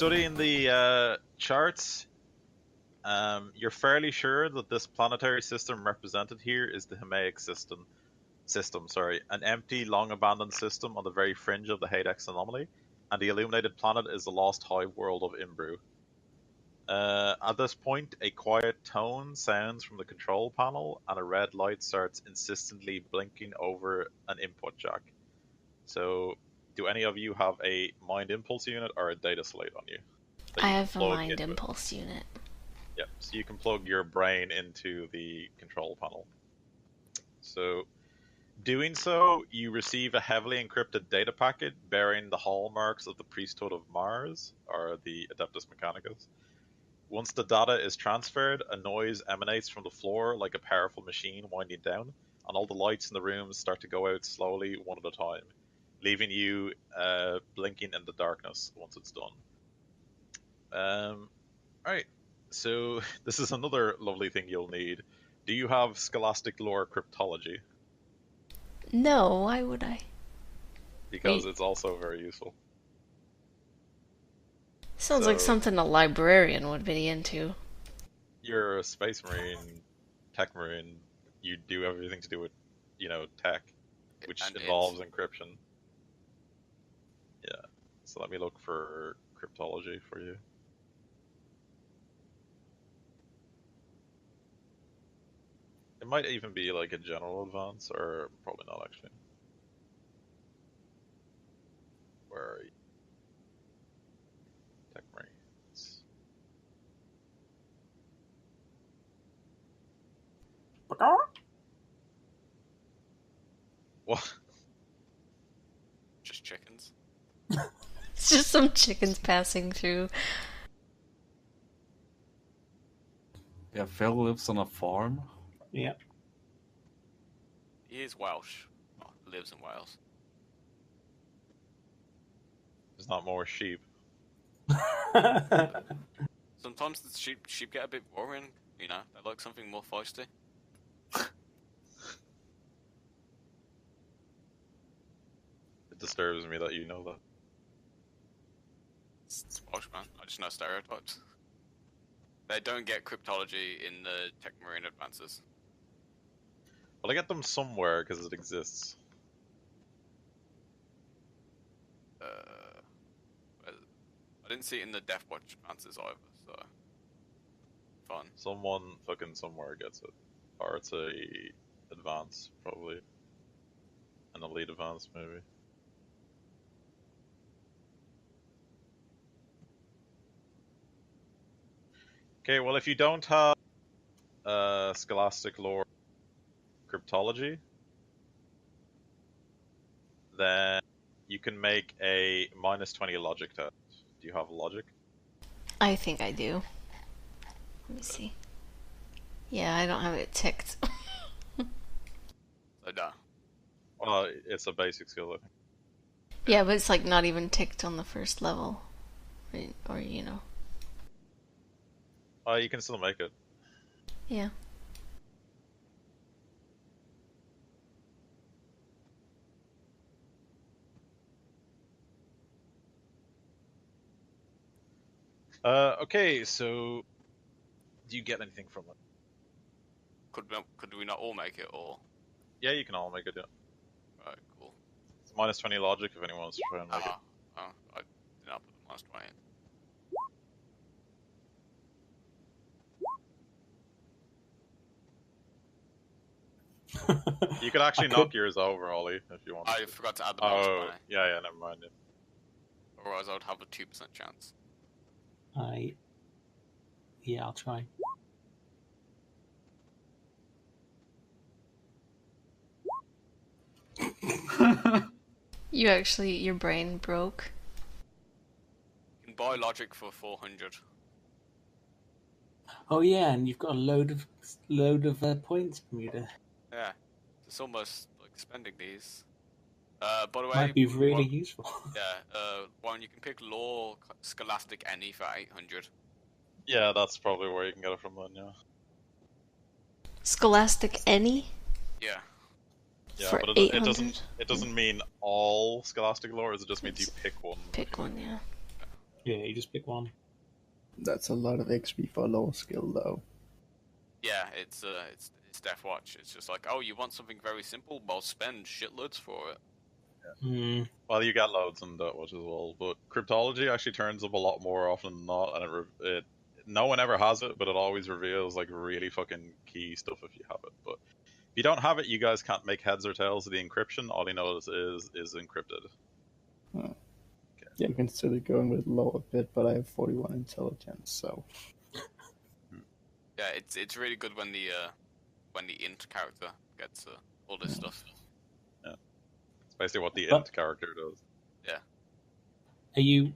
studying the charts, you're fairly sure that this planetary system represented here is the Himaic system. An empty, long-abandoned system on the very fringe of the Hadex anomaly, and the illuminated planet is the lost hive world of Imbru. At this point, a quiet tone sounds from the control panel, and a red light starts insistently blinking over an input jack. So, do any of you have a mind impulse unit or a data slate on you? I have a mind impulse unit. Yep, so you can plug your brain into the control panel. So, doing so, you receive a heavily encrypted data packet bearing the hallmarks of the priesthood of Mars, or the Adeptus Mechanicus. Once the data is transferred, a noise emanates from the floor like a powerful machine winding down, and all the lights in the room start to go out slowly one at a time, leaving you blinking in the darkness once it's done. Alright, so this is another lovely thing you'll need. Do you have scholastic lore cryptology? No, why would I? Because it's also very useful. Sounds like something a librarian would be into. You're a space marine, tech marine. You do everything to do with, tech, which involves encryption. Yeah. So let me look for cryptology for you. It might even be like a general advance, or probably not actually. Where are you? Tech Marines. What? Just chickens. It's just some chickens passing through. Yeah, Phil lives on a farm. Yeah. He is Welsh. Oh, lives in Wales. There's not more sheep. Sometimes the sheep get a bit boring, They like something more feisty. It disturbs me that you know that. It's Welsh, man. I just know stereotypes. They don't get cryptology in the Tech Marine advances. Well, I get them somewhere because it exists. I didn't see it in the Deathwatch advances either, so fun. Someone fucking somewhere gets it, or it's a advance probably, an elite advance maybe. Okay, well if you don't have scholastic lore cryptology, then you can make a -20 logic test. Do you have logic? I think I do. Let me see. Yeah, I don't have it ticked. So no. Well, it's a basic skill, I think. Yeah, but it's like not even ticked on the first level. Or You can still make it. Yeah. Okay, so do you get anything from it? Could we not all make it, or? Yeah, you can all make it, yeah. Right, cool. It's -20 logic if anyone wants to try and make it. Oh, I did not put the -20 in. You could actually knock yours over, Ollie, if you want. I forgot to add the -20. Yeah, never mind. Yeah. Otherwise, I would have a 2% chance. Yeah, I'll try. Your brain broke. You can buy logic for 400. Oh yeah, and you've got a load of points for me to. Yeah, it's almost like spending these. By the way, Might be really useful. Yeah, one you can pick Law Scholastic Any for 800. Yeah, that's probably where you can get it from then, yeah. Scholastic Any? Yeah. Yeah, for but it doesn't mean all scholastic lore, it just means you pick one. Pick one, yeah. Yeah, you just pick one. That's a lot of XP for a lower skill, though. Yeah, it's Deathwatch. It's just like, oh, you want something very simple? Well, spend shitloads for it. Hmm. Well, you get loads in Deathwatch as well, but cryptology actually turns up a lot more often than not, and it no one ever has it, but it always reveals like really fucking key stuff if you have it. But if you don't have it, you guys can't make heads or tails of the encryption. All you know is encrypted. Huh. Yeah, I considered going with lower bit, but I have 41 intelligence, so Yeah, it's really good when the int character gets all this stuff. Yeah, it's basically what the But- int character does. Yeah. Are you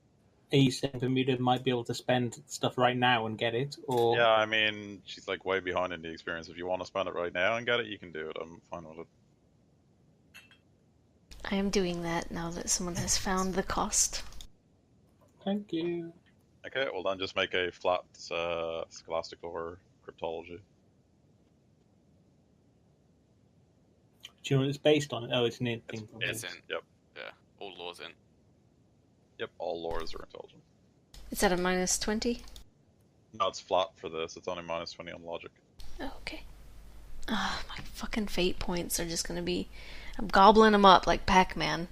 saying Bermuda might be able to spend stuff right now and get it, or Yeah, I mean, she's like way behind in the experience. If you want to spend it right now and get it, you can do it. I'm fine with it. I am doing that now that someone has found the cost. thank you. Okay, well then just make a flat scholastic or cryptology. Do you know what it's based on? Oh, it's an int It's, thing. It's in. Yep. Yeah, all laws in. Yep, all lores are intelligent. It's at a minus 20? No, it's flat for this. It's only minus 20 on logic. Oh, okay. Ah, my fucking fate points are just gonna be... I'm gobbling them up like Pac-Man.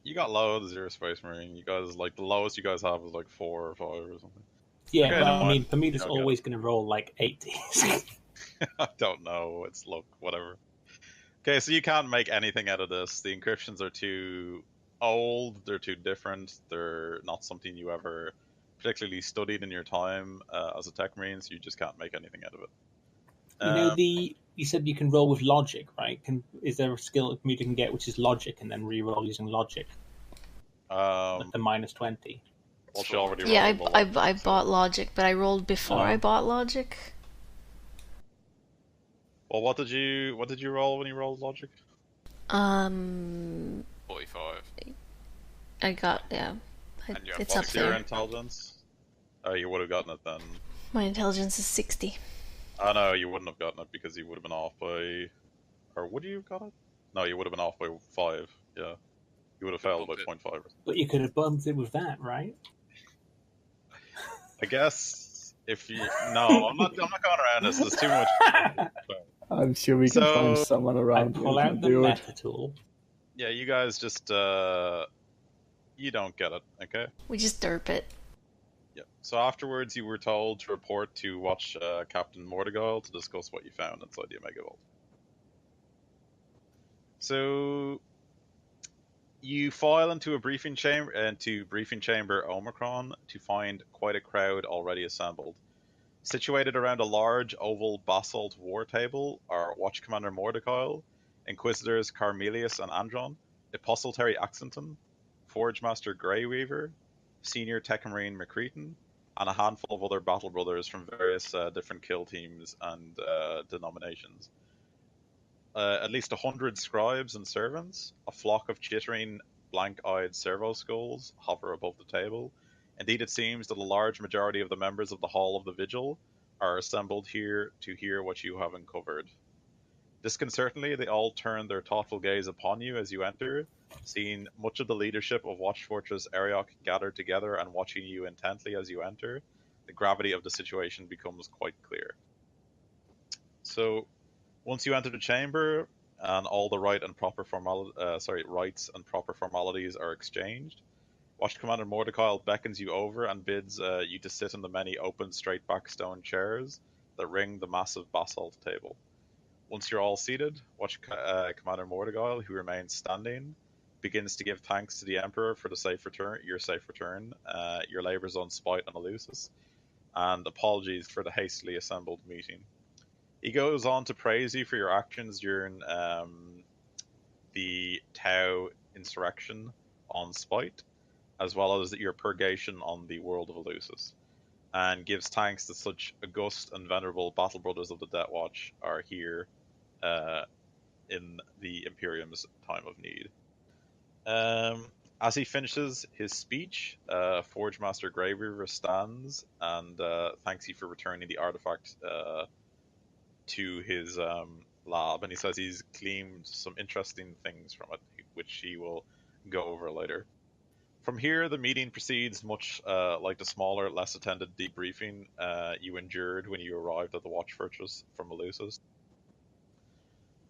You got loads, you're a Space Marine. You guys, like, the lowest you guys have is like 4 or 5 or something. Yeah, Okay, but never I mean, mind. Bermuda's Okay. always going to roll like 80s. I don't know. It's luck, whatever. Okay, so you can't make anything out of this. The encryptions are too old, they're too different, they're not something you ever particularly studied in your time as a tech marine, so you just can't make anything out of it. You know, you said you can roll with logic, right? Is there a skill that Bermuda can get which is logic and then re-roll using logic? Like the minus 20. Well, she already Yeah, rolled I the logic, so- bought logic, but I rolled before I bought logic. Well, what did you roll when you rolled logic? 45. I got, yeah. And you have It's up What's your there. intelligence? Oh, you would have gotten it then. My intelligence is 60. Oh no, you wouldn't have gotten it because you would have been off by... Or would you have got it? No, you would have been off by 5, yeah. You would have failed by 0.5 or something. But you could have bumped it with that, right? I guess if you... No, I'm not going around this. There's too much... I'm sure we can So- find someone I around here pull who out can the do it. meta tool. Yeah, you guys just... You don't get it, okay? We just derp it. Yeah. So afterwards, you were told to report to watch Captain Mordegoil to discuss what you found inside the Omega Vault. So you file into a briefing chamber Omicron to find quite a crowd already assembled. Situated around a large oval basalt war table are Watch Commander Mordegoil, Inquisitors Carmelius and Andron, Apostle Terry Axington, Forge Master Greyweaver, Senior Tech Marine McCretan, and a handful of other battle brothers from various different kill teams and denominations. At least 100 scribes and servants, a flock of chittering, blank-eyed servo skulls hover above the table. Indeed, it seems that a large majority of the members of the Hall of the Vigil are assembled here to hear what you have uncovered. Disconcertingly, they all turn their thoughtful gaze upon you as you enter, seeing much of the leadership of Watch Fortress Ariok gathered together and watching you intently as you enter. The gravity of the situation becomes quite clear. So, once you enter the chamber and all the rights and proper formalities are exchanged, Watch Commander Mordecai beckons you over and bids you to sit in the many open, straight-back stone chairs that ring the massive basalt table. Once you're all seated, Watch Commander Mordecai, who remains standing, begins to give thanks to the Emperor for the your safe return, your labors on Spite and Eleusis, and apologies for the hastily assembled meeting. He goes on to praise you for your actions during the Tau insurrection on Spite, as well as your purgation on the world of Eleusis, and gives thanks that such august and venerable battle brothers of the Deathwatch are here in the Imperium's time of need. As he finishes his speech, Forge Master Greyweaver stands and thanks you for returning the artifact to his lab, and he says he's gleaned some interesting things from it, which he will go over later. From here, the meeting proceeds much like the smaller, less attended debriefing you endured when you arrived at the Watch Fortress from Eleusis.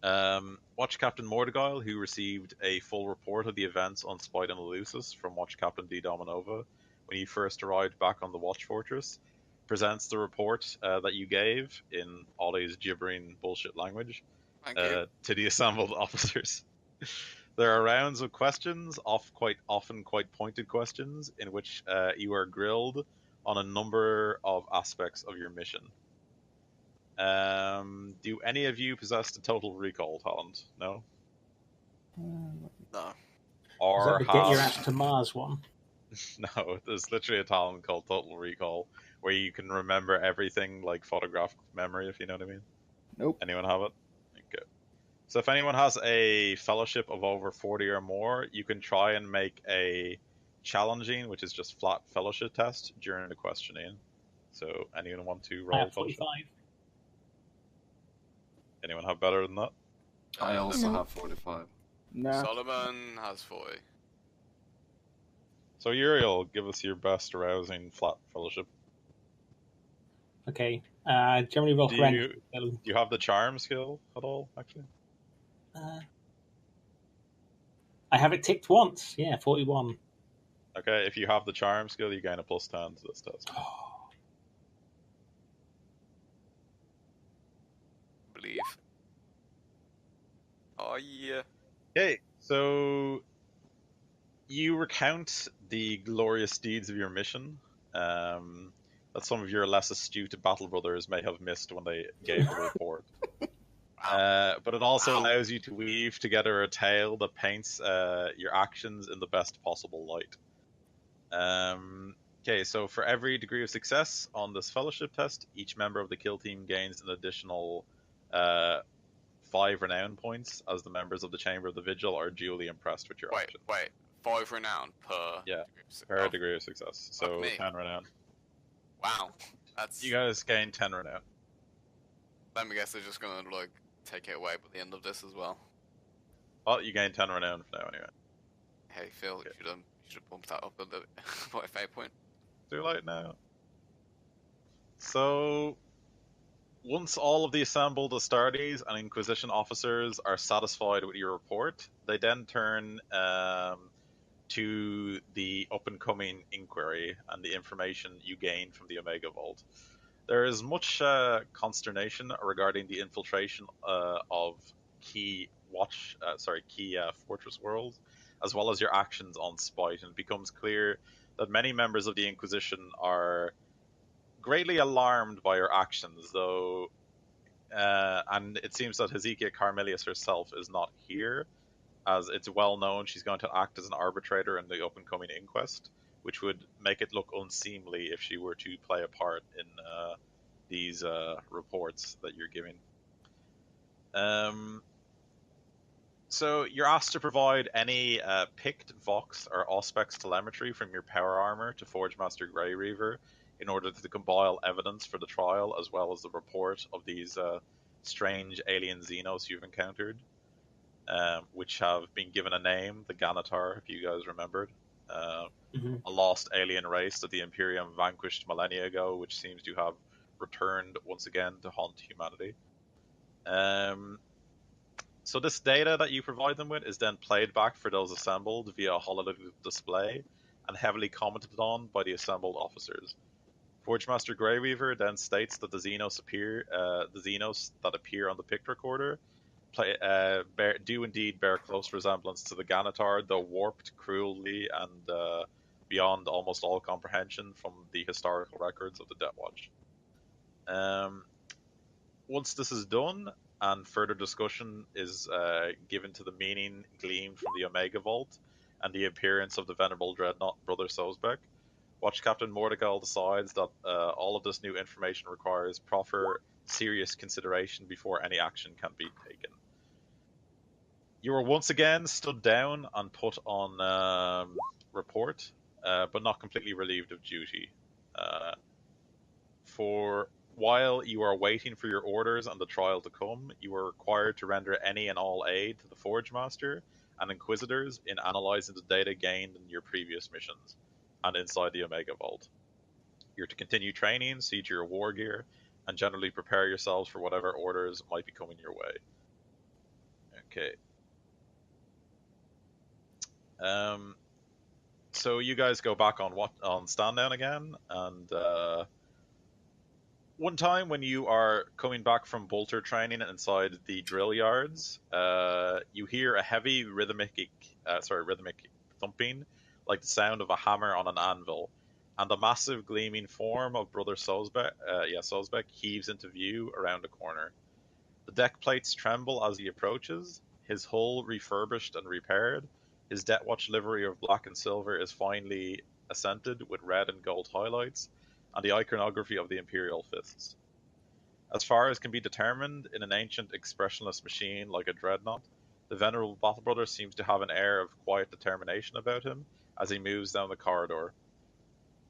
Watch Captain Mordegile, who received a full report of the events on Spite and Eleusis from Watch Captain D. Dominova when you first arrived back on the Watch Fortress, presents the report that you gave in Ollie's gibbering bullshit language Thank you. to the assembled officers. There are rounds of questions, quite often quite pointed questions, in which you are grilled on a number of aspects of your mission. Do any of you possess the total recall talent? No? No. Is Or that the get your have... ass to Mars one? No, there's literally a talent called Total Recall, where you can remember everything like photographic memory, if you know what I mean. Nope. Anyone have it? Okay. So if anyone has a fellowship of over 40 or more, you can try and make a challenging, which is just flat fellowship test during the questioning. So anyone want to I roll have fellowship? 45. Anyone have better than that? I also No. have 45. Nah. Solomon has 40. So Uriel, give us your best arousing flat fellowship. Okay. Generally roll Do horrendous. you have the charm skill at all, actually? I have it ticked once. Yeah, 41. Okay, if you have the charm skill, you gain a +10 to this test. Believe. Oh yeah. Okay, so you recount the glorious deeds of your mission that some of your less astute battle brothers may have missed when they gave the report. But it also allows you to weave together a tale that paints your actions in the best possible light. Okay, so for every degree of success on this fellowship test, each member of the kill team gains an additional 5 renown points, as the members of the Chamber of the Vigil are duly impressed with your actions. Wait. 5 renown per. Yeah, degree per degree of success. So me. 10 renown. Wow. That's. You guys gain 10 renown. Let me guess, they're just gonna like take it away by the end of this as well. Well, you gain 10 renown for now anyway. Hey Phil, Okay. you should have bumped that up a little bit. 45 point. Too late now. So, once all of the assembled Astartes and Inquisition officers are satisfied with your report, they then turn to the up-and-coming inquiry and the information you gain from the Omega Vault. There is much consternation regarding the infiltration of key fortress worlds, as well as your actions on Spite, and it becomes clear that many members of the Inquisition are greatly alarmed by your actions, though, and it seems that Hezekiah Carmelius herself is not here, as it's well known she's going to act as an arbitrator in the up-and-coming inquest, which would make it look unseemly if she were to play a part in these reports that you're giving. So you're asked to provide any picked Vox or Auspex telemetry from your power armor to Forge Master Grey Reaver in order to compile evidence for the trial, as well as the report of these strange alien Xenos you've encountered, which have been given a name, the Ganatar, if you guys remembered. A lost alien race that the Imperium vanquished millennia ago, which seems to have returned once again to haunt humanity. So this data that you provide them with is then played back for those assembled via a holodeck display and heavily commented on by the assembled officers. Forge Master Greyweaver then states that the Xenos that appear on the pict recorder do indeed bear close resemblance to the Ganatar, though warped cruelly and beyond almost all comprehension from the historical records of the Deathwatch. Once this is done, and further discussion is given to the meaning gleaned from the Omega Vault and the appearance of the Venerable Dreadnought Brother Sosbeck, Watch Captain Mordecai decides that all of this new information requires proper, serious consideration before any action can be taken. You are once again stood down and put on report, but not completely relieved of duty. For while you are waiting for your orders and the trial to come, you are required to render any and all aid to the Forge Master and Inquisitors in analyzing the data gained in your previous missions and inside the Omega Vault. You're to continue training, see to your war gear, and generally prepare yourselves for whatever orders might be coming your way. Okay. So you guys go back on stand down again, and one time when you are coming back from bolter training inside the drill yards, you hear a heavy rhythmic thumping, like the sound of a hammer on an anvil, and the massive gleaming form of Brother Sosbeck heaves into view around a corner. The deck plates tremble as he approaches, his hull refurbished and repaired. His Deathwatch livery of black and silver is finely accented with red and gold highlights, and the iconography of the Imperial Fists. As far as can be determined in an ancient expressionless machine like a dreadnought, the venerable Battle Brother seems to have an air of quiet determination about him as he moves down the corridor.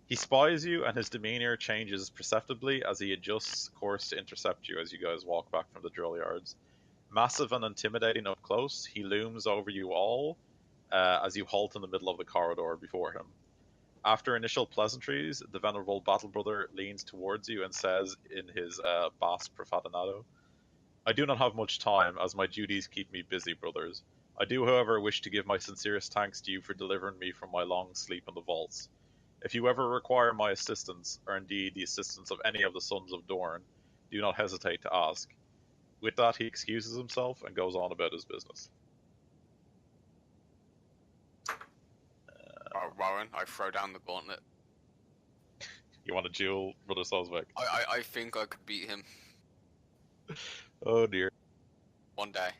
He spies you, and his demeanor changes perceptibly as he adjusts course to intercept you as you guys walk back from the drill yards. Massive and intimidating up close, he looms over you all as you halt in the middle of the corridor before him. After initial pleasantries, the venerable Battle Brother leans towards you and says in his bass profanado, "I do not have much time, as my duties keep me busy, brothers. I do, however, wish to give my sincerest thanks to you for delivering me from my long sleep in the vaults. If you ever require my assistance, or indeed the assistance of any of the Sons of Dorn, do not hesitate to ask." With that, he excuses himself and goes on about his business. Warren, I throw down the gauntlet. You want to duel Brother Sosbeck? I think I could beat him Oh dear. one day.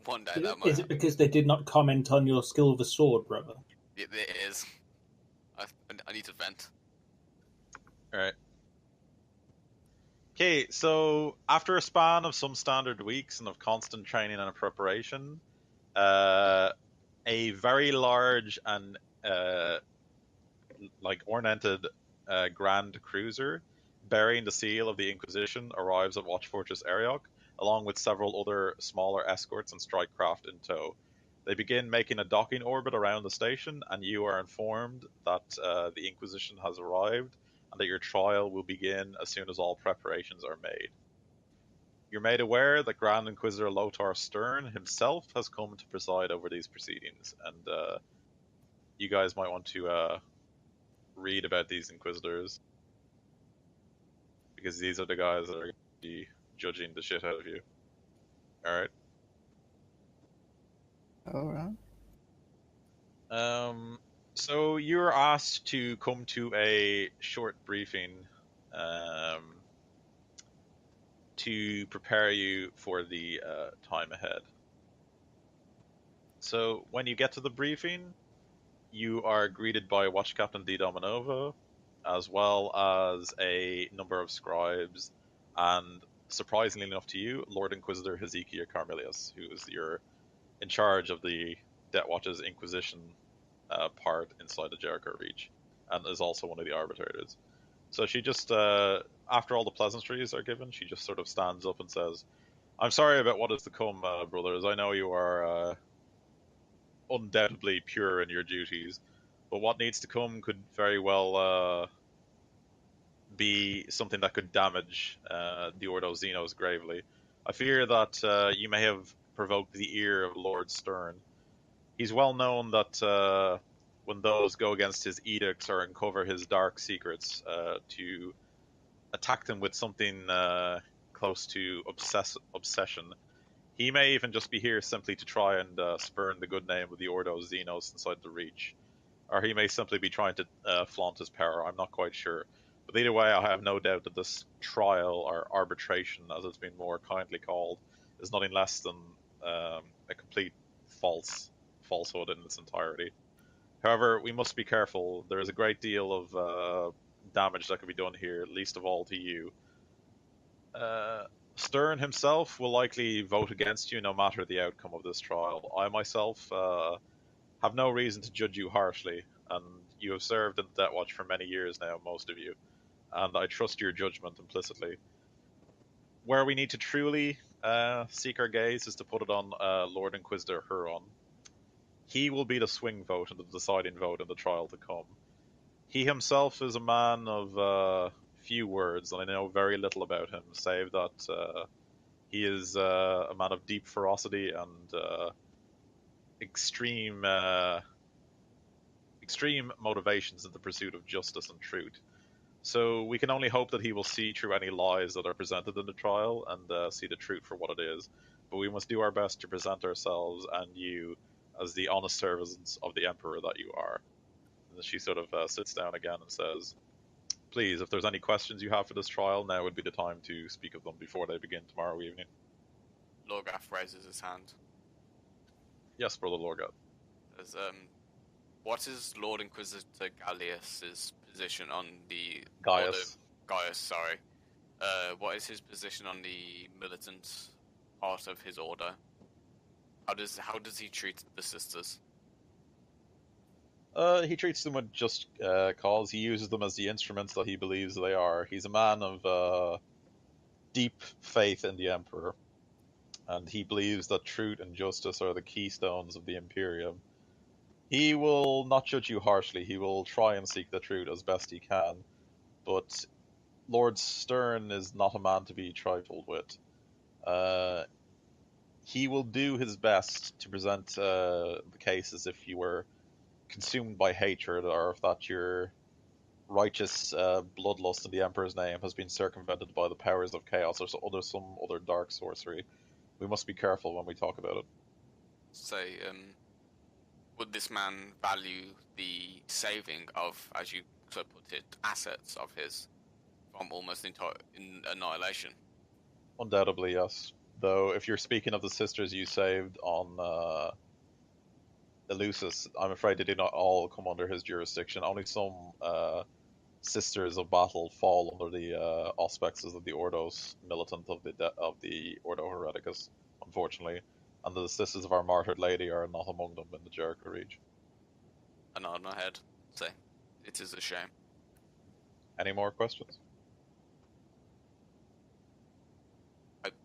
One day that might Is happen. it because they did not comment on your skill with a sword, brother? It is. I need to vent. Alright. Okay, so after a span of some standard weeks and of constant training and preparation, a very large and ornamented grand cruiser bearing the seal of the Inquisition arrives at Watch Fortress Ariok, along with several other smaller escorts and strike craft in tow. They begin making a docking orbit around the station, and you are informed that the Inquisition has arrived and that your trial will begin as soon as all preparations are made. You're made aware that Grand Inquisitor Lothar Stern himself has come to preside over these proceedings, and you guys might want to read about these Inquisitors, because these are the guys that are going to be judging the shit out of you. Alright? Alright. So you're asked to come to a short briefing to prepare you for the time ahead. So when you get to the briefing, you are greeted by Watch Captain D. Dominova, as well as a number of scribes, and surprisingly enough to you, Lord Inquisitor Hezekiah Carmelius, who is in charge of the Deathwatch's Inquisition part inside the Jericho Reach, and is also one of the arbitrators. So she just, after all the pleasantries are given, she just sort of stands up and says, "I'm sorry about what is to come, brothers. I know you are undoubtedly pure in your duties, but what needs to come could very well be something that could damage the Ordo Xenos gravely. I fear that you may have provoked the ear of Lord Stern. He's well known that when those go against his edicts or uncover his dark secrets, to attack them with something close to obsession. He may even just be here simply to try and spurn the good name of the Ordo Xenos inside the Reach. Or he may simply be trying to flaunt his power, I'm not quite sure. But either way, I have no doubt that this trial, or arbitration as it's been more kindly called, is nothing less than a complete falsehood in its entirety. However, we must be careful. There is a great deal of damage that can be done here, least of all to you. Stern himself will likely vote against you no matter the outcome of this trial. I myself have no reason to judge you harshly, and you have served in the Deathwatch for many years now, most of you, and I trust your judgment implicitly. Where we need to truly seek our gaze is to put it on Lord Inquisitor Huron. he will be the swing vote and the deciding vote in the trial to come. He himself is a man of few words, and I know very little about him, save that he is a man of deep ferocity and extreme motivations in the pursuit of justice and truth. So we can only hope that he will see through any lies that are presented in the trial and see the truth for what it is. But we must do our best to present ourselves and you as the honest servants of the Emperor that you are. And she sort of sits down again and says, please, if there's any questions you have for this trial, now would be the time to speak of them before they begin tomorrow evening. Lorgath raises his hand. Yes, Brother Lorgat. As, what is Lord Inquisitor Gallius's position on the Gaius. Gaius, sorry. What is his position on the militant part of his order? How does he treat the sisters? He treats them with just cause. He uses them as the instruments that he believes they are. He's a man of deep faith in the Emperor, and he believes that truth and justice are the keystones of the Imperium. He will not judge you harshly. He will try and seek the truth as best he can, but Lord Stern is not a man to be trifled with. He will do his best to present the case as if you were consumed by hatred, or if that your righteous bloodlust in the Emperor's name has been circumvented by the powers of chaos or some other dark sorcery. We must be careful when we talk about it. Say, would this man value the saving of, as you so put it, assets of his from almost entire annihilation? Undoubtedly, yes. Though, if you're speaking of the sisters you saved on Eleusis, I'm afraid they did not all come under his jurisdiction. Only some sisters of battle fall under the auspices of the Ordos Militant of the Ordo Hereticus, unfortunately, and the sisters of our martyred lady are not among them in the Jericho Reach. I nod my head. Say, it is a shame. Any more questions?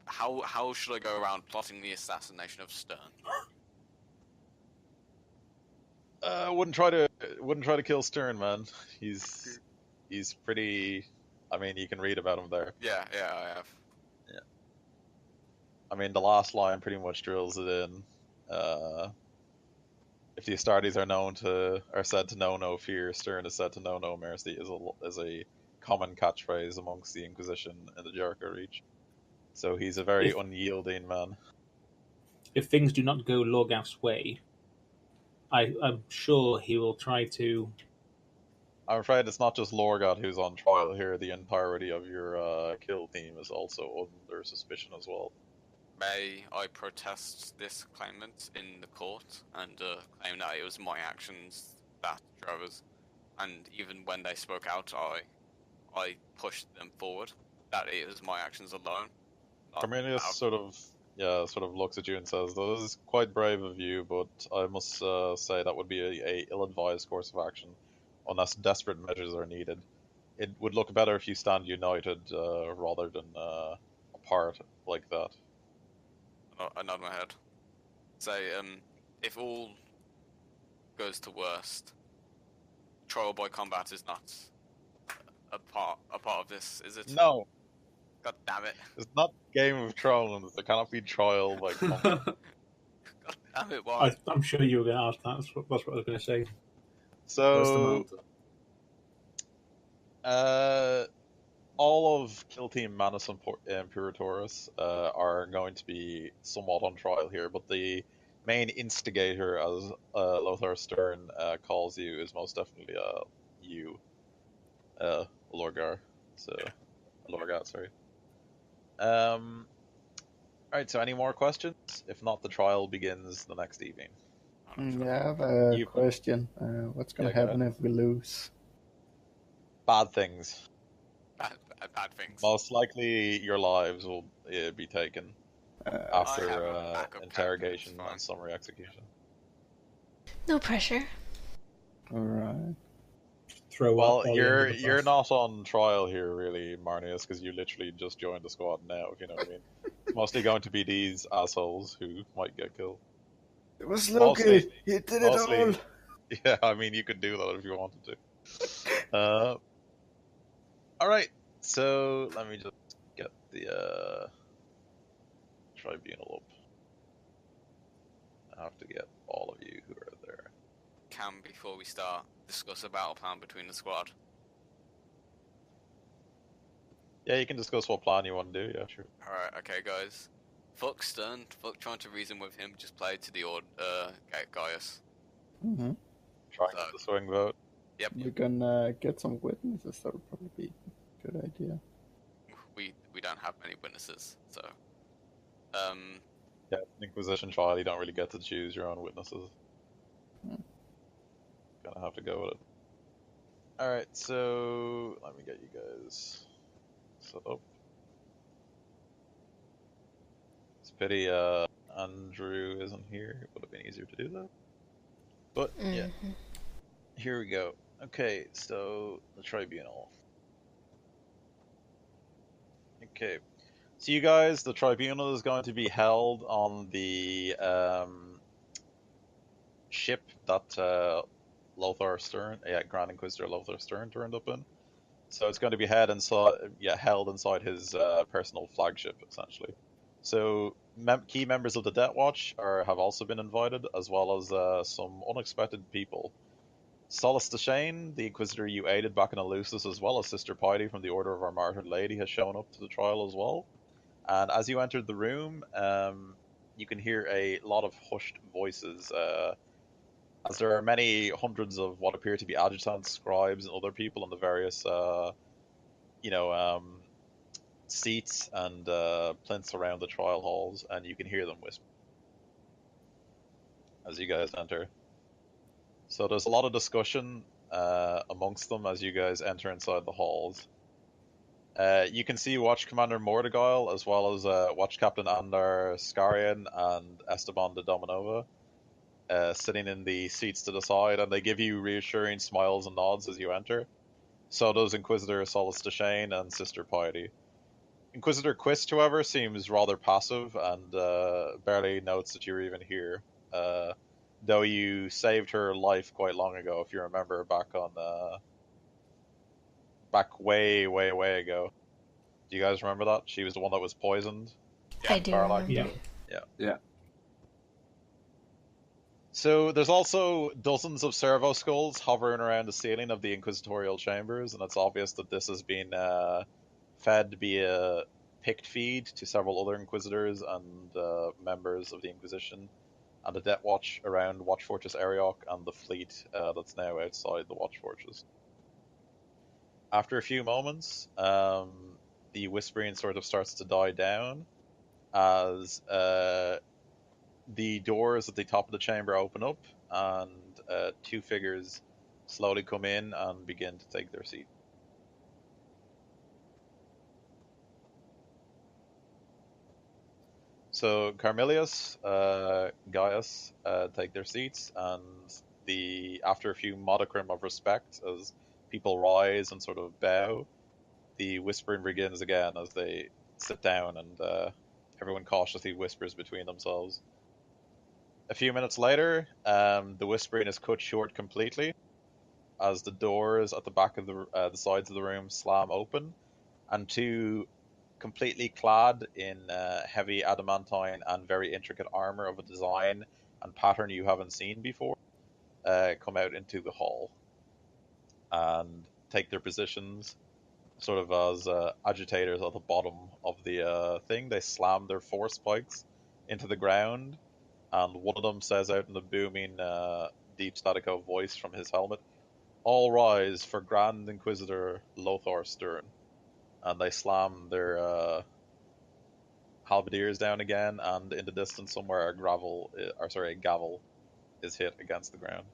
How should I go around plotting the assassination of Stern? Wouldn't try to kill Stern, man. He's pretty. I mean, you can read about him there. Yeah, I have. Yeah. I mean, the last line pretty much drills it in. If the Astartes are said to know no fear, Stern is said to know no mercy is a common catchphrase amongst the Inquisition in the Jericho Reach. So he's a very unyielding man. If things do not go Lorgath's way, I'm sure he will try to. I'm afraid it's not just Lorgat who's on trial here. The entirety of your kill team is also under suspicion as well. May I protest this claimant in the court and claim that it was my actions that drove us, and even when they spoke out, I pushed them forward. That it was my actions alone. Carminius sort of looks at you and says, "That is quite brave of you, but I must say that would be a ill-advised course of action, unless desperate measures are needed. It would look better if you stand united rather than apart like that." I nod my head. Say, if all goes to worst, trial by combat is not a part of this, is it? No, God damn it! it's not Game of Thrones. There cannot be trial by combat. God damn it! Why? I'm sure you were going to ask that. That's what I was going to say. Where's the So, mountain? all of Kill Team Manus and Imperatorus are going to be somewhat on trial here, but the main instigator, as Lothar Stern calls you, is most definitely you, Lorgar. So, Lorgat, sorry. Alright, so any more questions? If not, the trial begins the next evening. Yeah, I have a question. What's going to happen if we lose? Bad things. Bad things. Most likely, your lives will be taken after interrogation and summary execution. No pressure. Alright. Well, you're not on trial here, really, Marnius, because you literally just joined the squad now, if you know what I mean. It's mostly going to be these assholes who might get killed. It was Mostly- Loki. He did it all. Mostly, yeah. I mean, you could do that if you wanted to. All right. So let me just get the tribunal up. I have to get all of you who are there. Cam, before we start, discuss a battle plan between the squad. Yeah, you can discuss what plan you want to do. Yeah, sure. Alright, okay, guys. Fuck Stern, fuck trying to reason with him, just play to the Gaius. Mm-hmm. Try and So- get the swing vote. Yep, We can get some witnesses. That would probably be a good idea. we don't have many witnesses, so. Yeah, Inquisition trial, you don't really get to choose your own witnesses. Hmm. Gonna have to go with it. Alright, so let me get you guys set up. It's a pity Andrew isn't here. It would have been easier to do that. But yeah, here we go. Okay, so the tribunal. Okay, so you guys, the tribunal is going to be held on the ship that Lothar Stern, Grand Inquisitor Lothar Stern turned up in. So it's going to be held inside his personal flagship, essentially. So key members of the Deathwatch have also been invited, as well as some unexpected people. Solus Deshane, the Inquisitor you aided back in Eleusis, as well as Sister Piety from the Order of Our Martyred Lady, has shown up to the trial as well. And as you entered the room, you can hear a lot of hushed voices, as there are many hundreds of what appear to be adjutants, scribes, and other people in the various, seats and plinths around the trial halls, and you can hear them whisper as you guys enter. So there's a lot of discussion amongst them as you guys enter inside the halls. You can see Watch Commander Mordegail, as well as Watch Captain Andar Skarian and Esteban de Dominova, sitting in the seats to the side, and they give you reassuring smiles and nods as you enter. So does Inquisitor Solus Deshane and Sister Piety. Inquisitor Quist, however, seems rather passive and barely notes that you're even here. Though you saved her life quite long ago, if you remember back way, way, way ago. Do you guys remember that? She was the one that was poisoned. I do Carlac. remember. Yeah. So there's also dozens of servo skulls hovering around the ceiling of the inquisitorial chambers, and it's obvious that this has been fed via picked feed to several other inquisitors and members of the Inquisition and the Deathwatch around Watch Fortress Arioch and the fleet that's now outside the Watch Fortress. After a few moments, the whispering sort of starts to die down as the doors at the top of the chamber open up and two figures slowly come in and begin to take their seat. So Carmelius, Gaius take their seats, and after a few modicum of respect as people rise and sort of bow, the whispering begins again as they sit down, and everyone cautiously whispers between themselves. A few minutes later, the whispering is cut short completely as the doors at the back of the sides of the room slam open, and two completely clad in heavy adamantine and very intricate armor of a design and pattern you haven't seen before come out into the hall and take their positions sort of as agitators at the bottom of the thing. They slam their force spikes into the ground, and one of them says out in a booming deep statico voice from his helmet, "All rise for Grand Inquisitor Lothar Stern." And they slam their halberdiers down again, and in the distance somewhere a gavel is hit against the ground.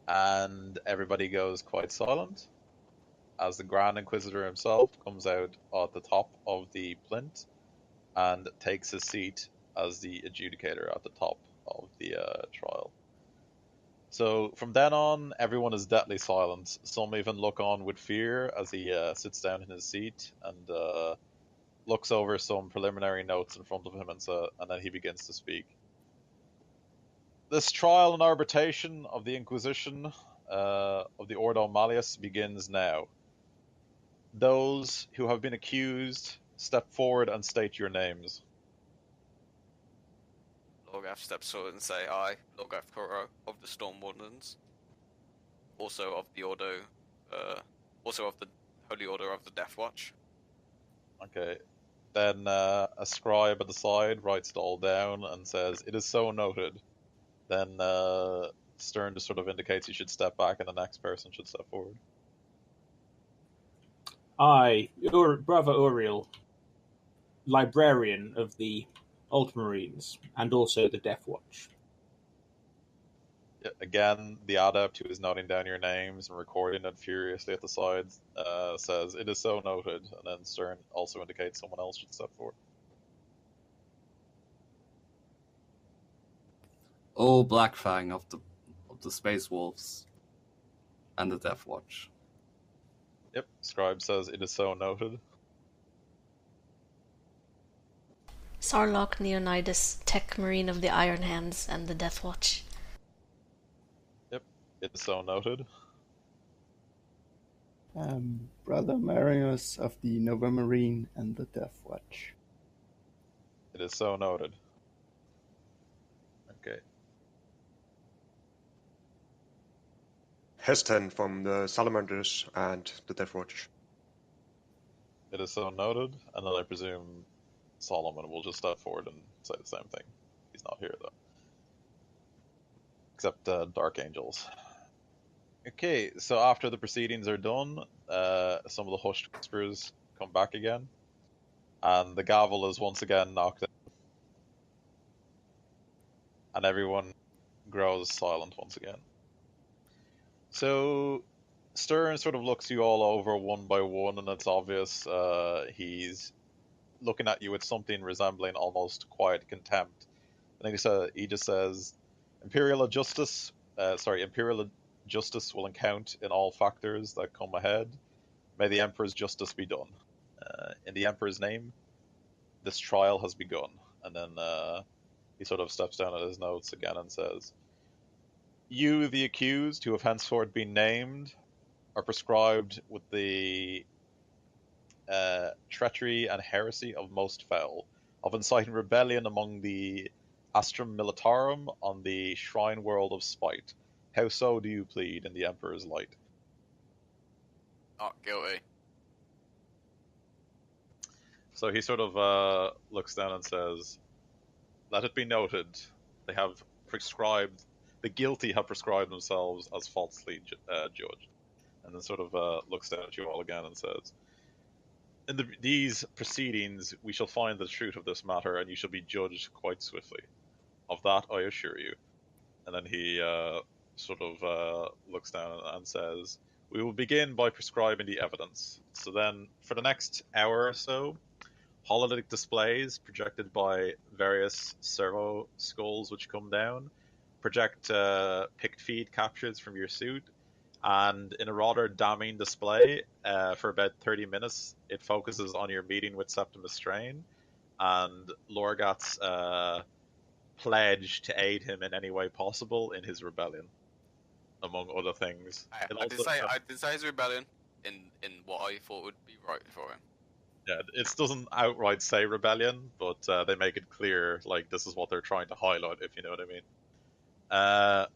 And everybody goes quite silent as the Grand Inquisitor himself comes out at the top of the plinth and takes his seat as the adjudicator at the top of the trial. So from then on, everyone is deathly silent. Some even look on with fear as he sits down in his seat and looks over some preliminary notes in front of him, and then he begins to speak. This trial and arbitration of the Inquisition of the Ordo Malleus begins now. Those who have been accused, step forward and state your names. Lorgath steps forward and say, I, Lorgath Koro, of the Storm Wardens, also of the also of the Holy Order of the Deathwatch. Okay. Then a scribe at the side writes it all down and says, "It is so noted." Then Stern just sort of indicates you should step back and the next person should step forward. I, Brother Uriel, librarian of the Ultramarines and also the Deathwatch. Again, the adept who is noting down your names and recording it furiously at the sides says, "It is so noted," and then Stern also indicates someone else should step forward. Oh, Blackfang of the Space Wolves and the Deathwatch. Yep, scribe says, "It is so noted." Sarlocke Leonidas, Tech Marine of the Iron Hands and the Deathwatch. Yep, it is so noted. Brother Marius of the Nova Marine and the Deathwatch. It is so noted. Okay. Heston from the Salamanders and the Deathwatch. It is so noted, and then I presume Solomon will just step forward and say the same thing. He's not here, though. Except Dark Angels. Okay, so after the proceedings are done, some of the hushed whispers come back again, and the gavel is once again knocked out, and everyone grows silent once again. So Stern sort of looks you all over one by one, and it's obvious he's looking at you with something resembling almost quiet contempt. I think he just says, Imperial justice will count in all factors that come ahead. May the Emperor's justice be done. In the Emperor's name, this trial has begun." And then he sort of steps down at his notes again and says, "You, the accused, who have henceforth been named, are prescribed with the treachery and heresy of most foul, of inciting rebellion among the Astrum Militarum on the shrine world of spite. How so do you plead in the Emperor's light?" Not guilty. So he sort of looks down and says, "Let it be noted, they have prescribed, the guilty have prescribed themselves as falsely judged." And then sort of looks down at you all again and says, "In these proceedings we shall find the truth of this matter, and you shall be judged quite swiftly. Of that I assure you." And then he sort of looks down and says, "We will begin by prescribing the evidence." So then, for the next hour or so, holodeck displays projected by various servo skulls which come down project picked feed captures from your suit, and in a rather damning display for about 30 minutes, it focuses on your meeting with Septimus Strain and Lorgat's pledge to aid him in any way possible in his rebellion, among other things. I did say his rebellion in what I thought would be right for him. Yeah, it doesn't outright say rebellion, but they make it clear, like, this is what they're trying to highlight, if you know what I mean.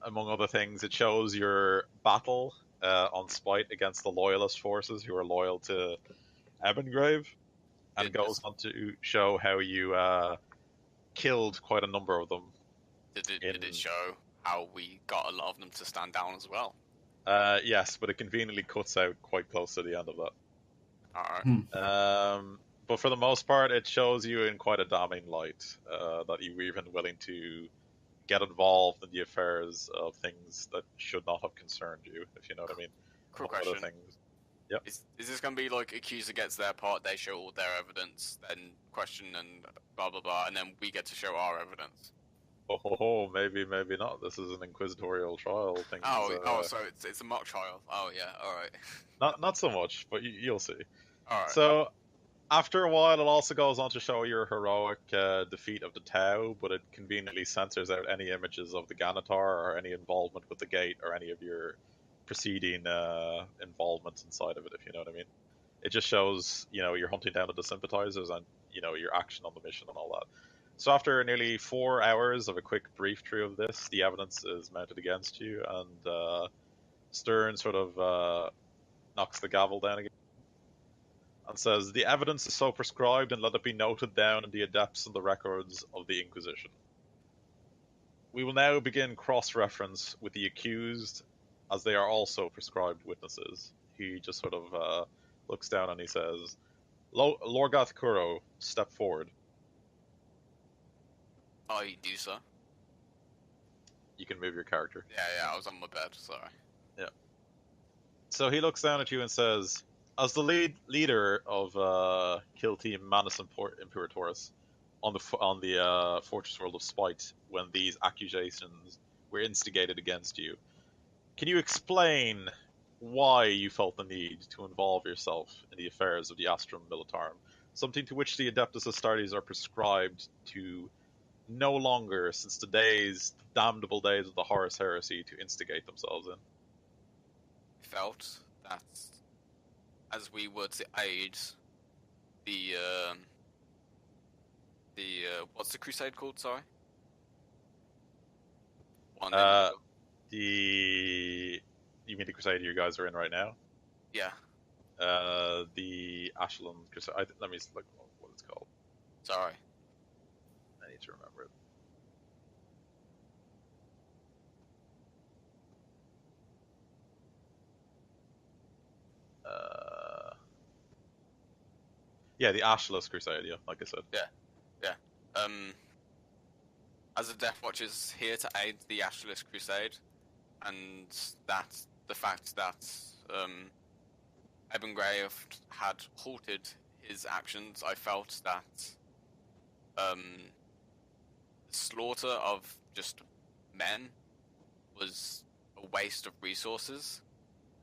Among other things, it shows your battle on spite against the loyalist forces who are loyal to Ebengrave, and goes on to show how you killed quite a number of them. Did it show how we got a lot of them to stand down as well? Yes, but it conveniently cuts out quite close to the end of that. Alright. But for the most part, it shows you in quite a damning light that you were even willing to get involved in the affairs of things that should not have concerned you, if you know what I mean. Quick question. Other things. Yep. Is this going to be like accuser gets their part, they show all their evidence, then question and blah blah blah, and then we get to show our evidence? Maybe not. This is an inquisitorial trial. So it's a mock trial. Oh yeah, all right. Not so much, but you'll see. All right. So After a while, it also goes on to show your heroic defeat of the Tau, but it conveniently censors out any images of the Ganitar or any involvement with the Gate or any of your preceding involvements inside of it, if you know what I mean. It just shows, you're hunting down the sympathizers and, your action on the mission and all that. So after nearly 4 hours of a quick brief through of this, the evidence is mounted against you, and Stern sort of knocks the gavel down again and says, "The evidence is so prescribed, and let it be noted down in the adepts and the records of the Inquisition. We will now begin cross-reference with the accused, as they are also prescribed witnesses." He just sort of looks down and he says, "Lorgath Kuro, step forward." I do so. You can move your character. Yeah, I was on my bed, sorry. Yeah. So he looks down at you and says, "As the leader of Kill Team Manus Imperatorus on the Fortress World of Spite, when these accusations were instigated against you, can you explain why you felt the need to involve yourself in the affairs of the Astrum Militarum, something to which the Adeptus Astartes are prescribed to no longer since the damnable days of the Horus Heresy to instigate themselves in?" Felt that as we were to aid the what's the crusade called? Sorry. You mean the crusade you guys are in right now? Yeah. The Ashland Crusade. Let me look what it's called. Sorry. I need to remember it. Yeah, the Ashless Crusade. Yeah, like I said. Yeah. As a Deathwatch is here to aid the Ashless Crusade, and that the fact that Eben Grave had halted his actions, I felt that slaughter of just men was a waste of resources,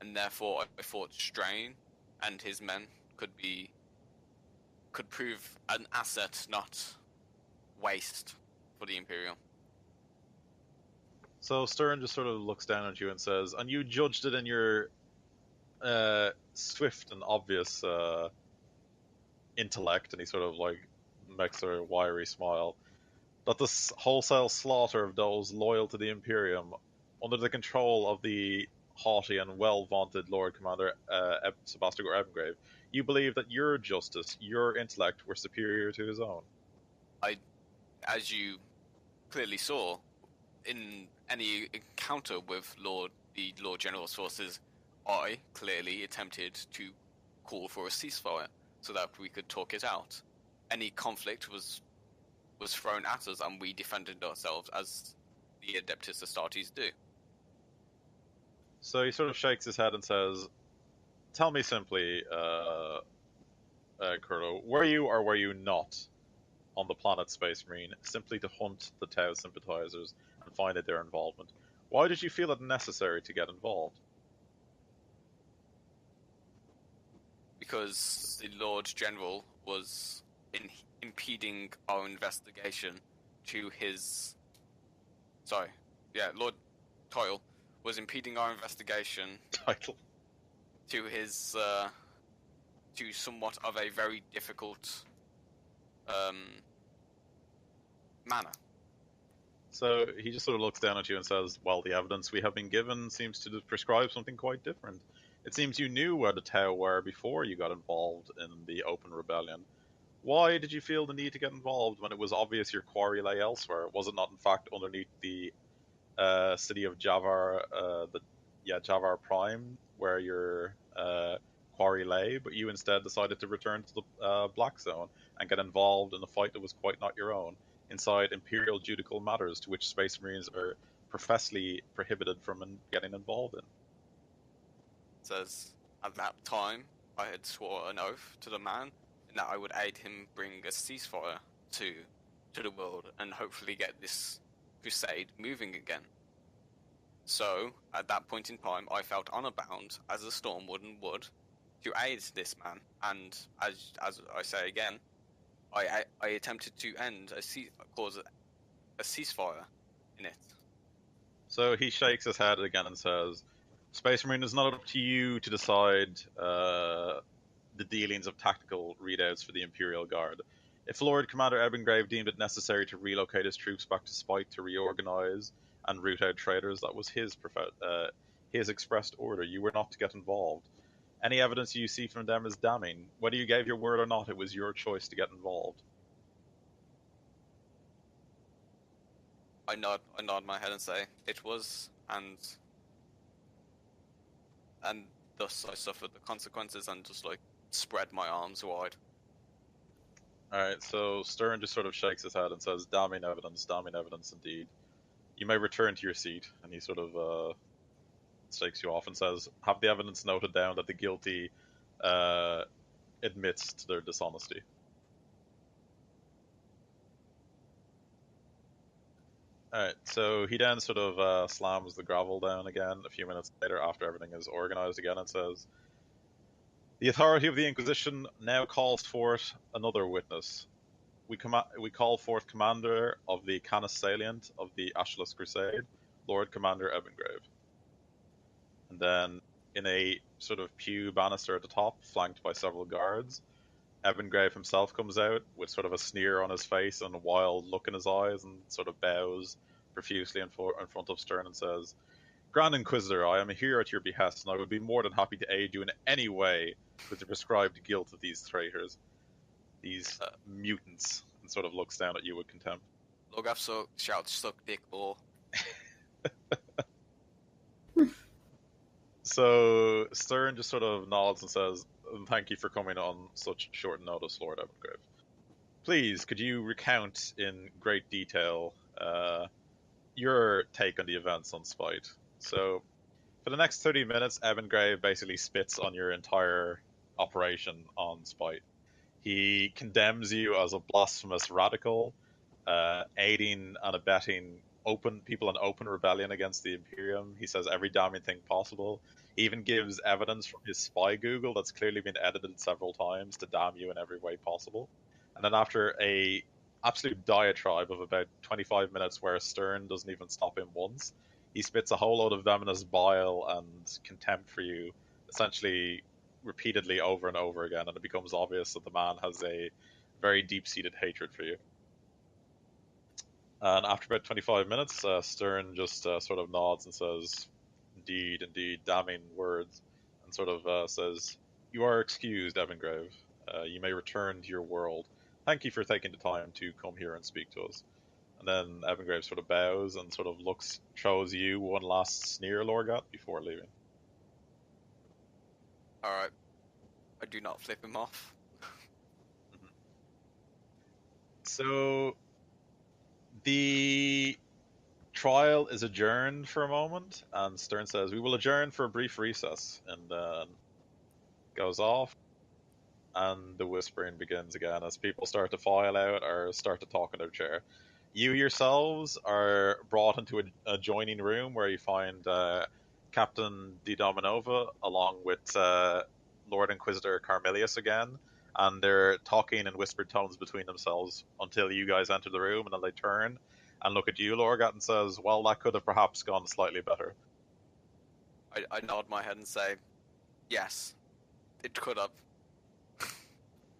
and therefore I thought Strain and his men could prove an asset, not waste for the Imperium. So Stern just sort of looks down at you and says, "And you judged it in your swift and obvious intellect," and he sort of like makes a wiry smile, "that this wholesale slaughter of those loyal to the Imperium, under the control of the haughty and well-vaunted Lord Commander Sebastogor Ebengrave, you believe that your justice, your intellect, were superior to his own?" As you clearly saw, in any encounter with the Lord General's forces, I clearly attempted to call for a ceasefire so that we could talk it out. Any conflict was thrown at us, and we defended ourselves as the Adeptus Astartes do. So he sort of shakes his head and says, "Tell me simply, Kurto, were you or were you not on the planet Space Marine simply to hunt the Tau sympathizers and find out their involvement? Why did you feel it necessary to get involved?" Because the Lord General was impeding our investigation to his... Lord Toyle was impeding our investigation Title. to his, to somewhat of a very difficult manner. So he just sort of looks down at you and says, "Well, the evidence we have been given seems to prescribe something quite different. It seems you knew where the Tau were before you got involved in the open rebellion. Why did you feel the need to get involved when it was obvious your quarry lay elsewhere? Was it not, in fact, underneath the city of Javar, Javar Prime, where your quarry lay, but you instead decided to return to the Black Zone and get involved in a fight that was quite not your own, inside Imperial judicial matters to which Space Marines are professedly prohibited from getting involved in?" Says, at that time, I had swore an oath to the man that I would aid him bring a ceasefire to the world and hopefully get this crusade moving again. So, at that point in time, I felt honor bound, as a Stormwarden would, to aid this man, and as I say again, I attempted to end cause a ceasefire in it. So he shakes his head again and says, Space Marine, it's not up to you to decide the dealings of tactical readouts for the Imperial Guard. If Lord Commander Ebengrave deemed it necessary to relocate his troops back to Spike to reorganize and root out traitors, that was his expressed order. You were not to get involved. Any evidence you see from them is damning. Whether you gave your word or not, it was your choice to get involved. I nod my head and say it was, and thus I suffered the consequences and just like spread my arms wide. Alright, so Stern just sort of shakes his head and says, damning evidence indeed. You may return to your seat. And he sort of shakes you off and says, have the evidence noted down that the guilty admits to their dishonesty. Alright, so he then sort of slams the gravel down again a few minutes later after everything is organized again and says, the authority of the Inquisition now calls forth another witness. We call forth Commander of the Canis Salient of the Ashless Crusade, Lord Commander Ebengrave. And then, in a sort of pew banister at the top, flanked by several guards, Ebengrave himself comes out with sort of a sneer on his face and a wild look in his eyes and sort of bows profusely in front of Stern and says, Grand Inquisitor, I am here at your behest, and I would be more than happy to aid you in any way with the prescribed guilt of these traitors, these mutants, and sort of looks down at you with contempt. Logaf shouts, suck dick, or... So Stern just sort of nods and says, thank you for coming on such short notice, Lord Ebengrave. Please, could you recount in great detail your take on the events on Spite? So, for the next 30 minutes, Ebengrave basically spits on your entire operation on Spite. He condemns you as a blasphemous radical, aiding and abetting people in open rebellion against the Imperium. He says every damning thing possible. He even gives evidence from his spy Google that's clearly been edited several times to damn you in every way possible. And then after a absolute diatribe of about 25 minutes where Stern doesn't even stop him once, he spits a whole load of venomous bile and contempt for you, essentially repeatedly over and over again, and it becomes obvious that the man has a very deep-seated hatred for you. And after about 25 minutes, Stern just sort of nods and says, indeed, damning words, and sort of says, you are excused, Ebengrave. You may return to your world. Thank you for taking the time to come here and speak to us. And then Ebengrave sort of bows and sort of shows you one last sneer, Lorgat, before leaving. Alright. I do not flip him off. So, the trial is adjourned for a moment, and Stern says, we will adjourn for a brief recess, and then goes off, and the whispering begins again as people start to file out or start to talk in their chair. You yourselves are brought into an adjoining room where you find Captain Di Dominova along with Lord Inquisitor Carmelius again, and they're talking in whispered tones between themselves until you guys enter the room, and then they turn and look at you, Lorgat, and says, well, that could have perhaps gone slightly better. I nod my head and say, yes, it could have.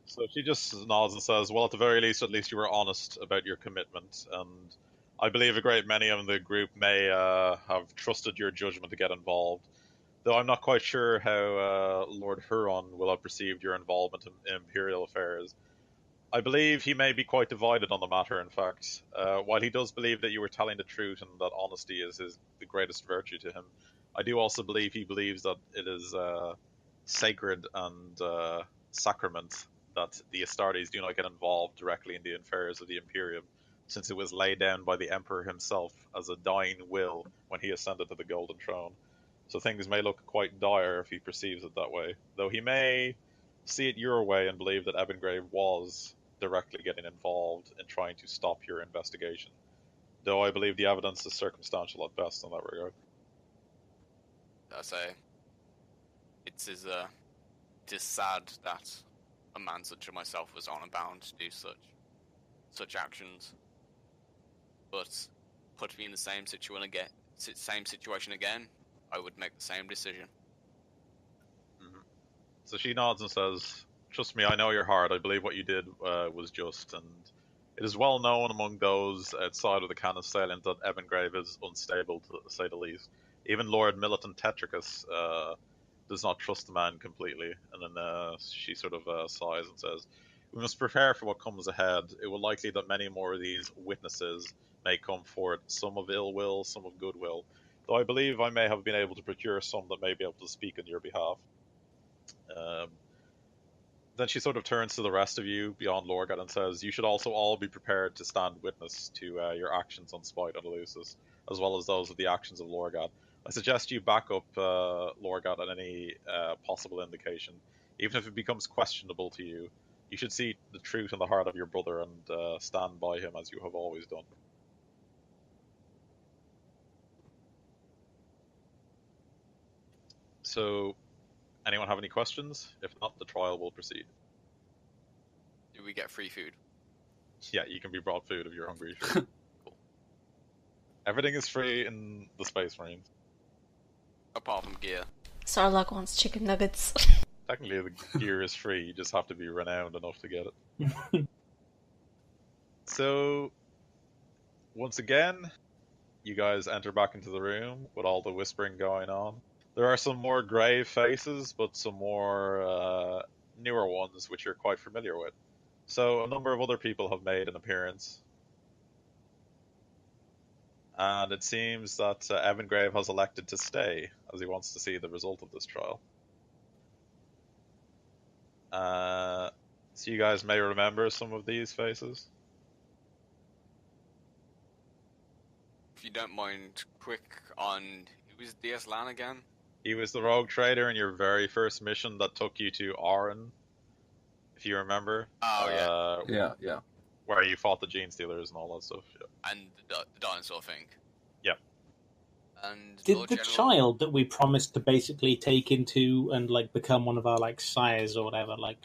So she just nods and says, well, at least you were honest about your commitment, and I believe a great many of the group may have trusted your judgment to get involved, though I'm not quite sure how Lord Huron will have perceived your involvement in Imperial affairs. I believe he may be quite divided on the matter, in fact. While he does believe that you were telling the truth and that honesty is the greatest virtue to him, I do also believe he believes that it is sacred and sacrament that the Astartes do not get involved directly in the affairs of the Imperium, since it was laid down by the Emperor himself as a dying will when he ascended to the Golden Throne. So things may look quite dire if he perceives it that way, though he may see it your way and believe that Ebengrave was directly getting involved in trying to stop your investigation, though I believe the evidence is circumstantial at best in that regard. I say, it's his it is sad that a man such as myself was honor bound to do such actions. But put me in the same situation again, I would make the same decision. So she nods and says, "Trust me, I know your heart. I believe what you did was just, and it is well known among those outside of the canon salient that Evangrave is unstable, to say the least. Even Lord Militant Tetricus does not trust the man completely." And then she sort of sighs and says, "We must prepare for what comes ahead. It will likely that many more of these witnesses may come forward, some of ill will, some of goodwill. Though I believe I may have been able to procure some that may be able to speak on your behalf." Um, then she sort of turns to the rest of you beyond Lorgat and says, "You should also all be prepared to stand witness to your actions on Spite and Eleusis, as well as those of the actions of Lorgat. I suggest you back up Lorgat on any possible indication. Even if it becomes questionable to you, you should see the truth in the heart of your brother and stand by him as you have always done." So, anyone have any questions? If not, the trial will proceed. Do we get free food? Yeah, you can be brought food if you're hungry. Sure. Cool. Everything is free in the Space Marines. Apart from gear. Sarlacc wants chicken nuggets. Technically, the gear is free. You just have to be renowned enough to get it. So, once again, you guys enter back into the room with all the whispering going on. There are some more grave faces, but some more newer ones which you're quite familiar with. So, a number of other people have made an appearance. And it seems that Evangrave has elected to stay, as he wants to see the result of this trial. So you guys may remember some of these faces. If you don't mind, quick on who is DS Lan again? He was the rogue trader in your very first mission that took you to Aran, if you remember. Oh, Yeah. Where you fought the gene stealers and all that stuff. Yeah. And the dinosaur thing. Yep. And Did Lord the General... child that we promised to basically take into and like become one of our like sires or whatever, like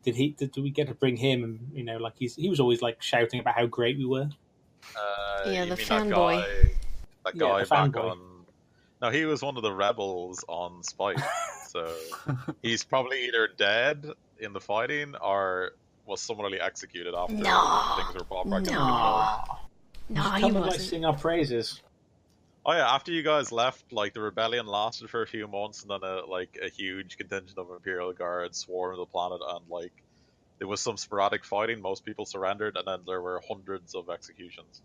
did we get to bring him? And you know, like he was always like shouting about how great we were. Yeah, you the mean fanboy. that Yeah, guy the back fanboy. on... No, he was one of the rebels on Spite. So he's probably either dead in the fighting or was summarily executed after things were brought back under control. No, he Come and like wasn't. sing our praises. Oh yeah, after you guys left, like the rebellion lasted for a few months, and then a huge contingent of Imperial guards swarmed the planet, and like there was some sporadic fighting. Most people surrendered, and then there were hundreds of executions,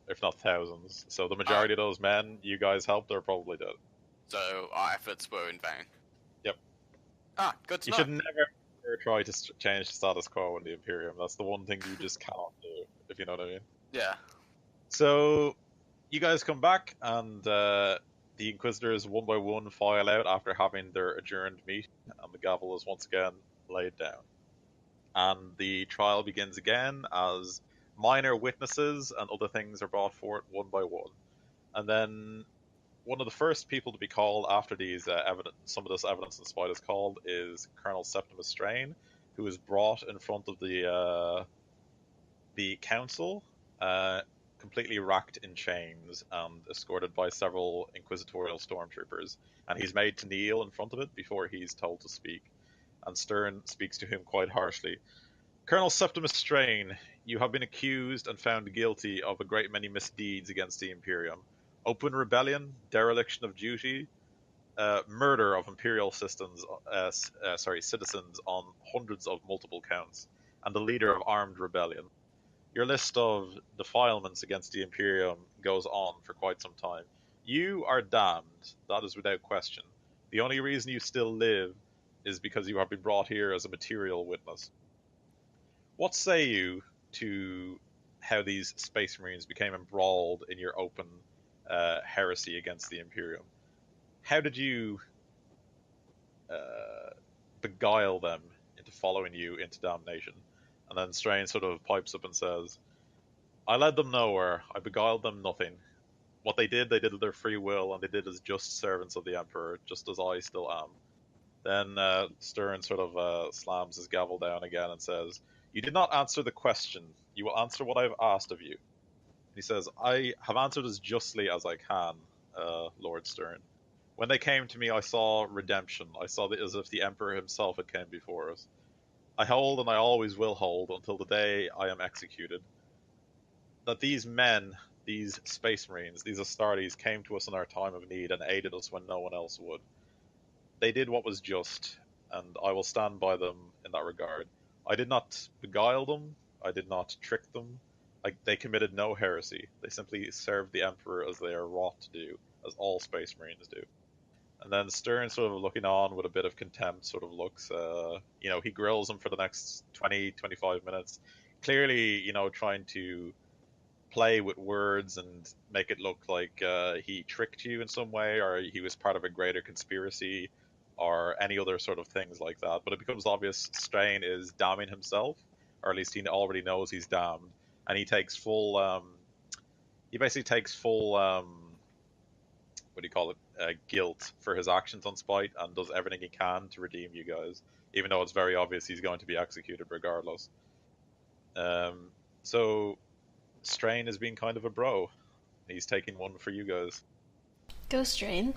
if not thousands. So the majority of those men you guys helped are probably dead. So our efforts were in vain. Yep. Good to You know. should never try to change the status quo in the Imperium. That's the one thing you just cannot do, if you know what I mean. Yeah. So you guys come back, and the Inquisitors one by one file out after having their adjourned meeting, and the gavel is once again laid down. And the trial begins again as minor witnesses and other things are brought forth one by one. And then one of the first people to be called after these some of this evidence in Spite is called is Colonel Septimus Strain, who is brought in front of the council, completely racked in chains and escorted by several inquisitorial stormtroopers. And he's made to kneel in front of it before he's told to speak. And Stern speaks to him quite harshly. "Colonel Septimus Strain, you have been accused and found guilty of a great many misdeeds against the Imperium. Open rebellion, dereliction of duty, murder of Imperial citizens on hundreds of multiple counts, and the leader of armed rebellion. Your list of defilements against the Imperium goes on for quite some time. You are damned, that is without question. The only reason you still live is because you have been brought here as a material witness. What say you to how these Space Marines became embroiled in your open heresy against the Imperium? How did you beguile them into following you into damnation?" And then Strain sort of pipes up and says, "I led them nowhere. I beguiled them nothing. What they did of their free will, and they did as just servants of the Emperor, just as I still am. Then Stern sort of slams his gavel down again and says, "You did not answer the question. You will answer what I have asked of you." He says, "I have answered as justly as I can, Lord Stern. When they came to me, I saw redemption. I saw it as if the Emperor himself had came before us. I hold and I always will hold until the day I am executed. That these men, these Space Marines, these Astartes came to us in our time of need and aided us when no one else would. They did what was just, and I will stand by them in that regard. I did not beguile them. I did not trick them. They committed no heresy. They simply served the Emperor as they are wrought to do, as all Space Marines do." And then Stern, sort of looking on with a bit of contempt, sort of looks, he grills him for the next 20, 25 minutes, clearly, trying to play with words and make it look like he tricked you in some way, or he was part of a greater conspiracy, or any other sort of things like that. But it becomes obvious Strain is damning himself, or at least he already knows he's damned, and he takes full. He basically takes full. What do you call it? Guilt for his actions on Spite, and does everything he can to redeem you guys, even though it's very obvious he's going to be executed regardless. So Strain is being kind of a bro. He's taking one for you guys. Go Strain.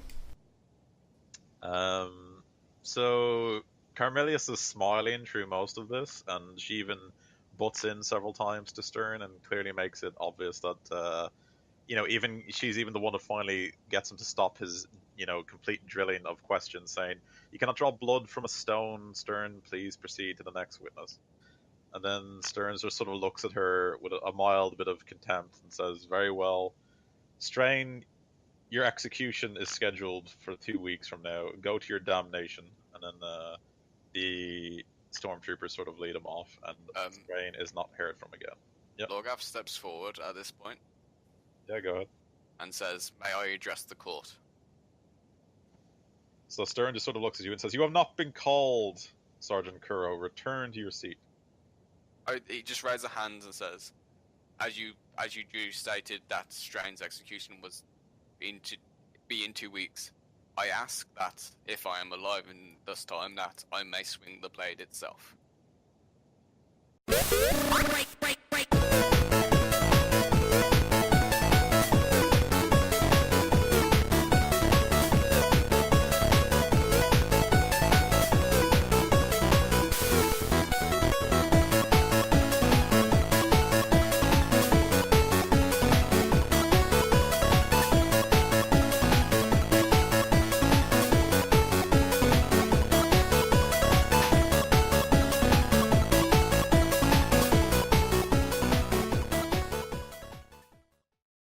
So Carmelius is smiling through most of this, and she even butts in several times to Stern and clearly makes it obvious that even she's even the one that finally gets him to stop his complete drilling of questions, saying, "You cannot draw blood from a stone, Stern. Please proceed to the next witness." And then Stearns just sort of looks at her with a mild bit of contempt and says, "Very well, Strain, your execution is scheduled for 2 weeks from now. Go to your damnation." And then the stormtroopers sort of lead him off, and Strain is not heard from again. Yep. Lorgav steps forward at this point. Yeah, go ahead. And says, "May I address the court?" So Stern just sort of looks at you and says, "You have not been called, Sergeant Kuro. Return to your seat." He just raises a hand and says, as you stated that Strain's execution was in 2 weeks. I ask that, if I am alive in this time, that I may swing the blade itself."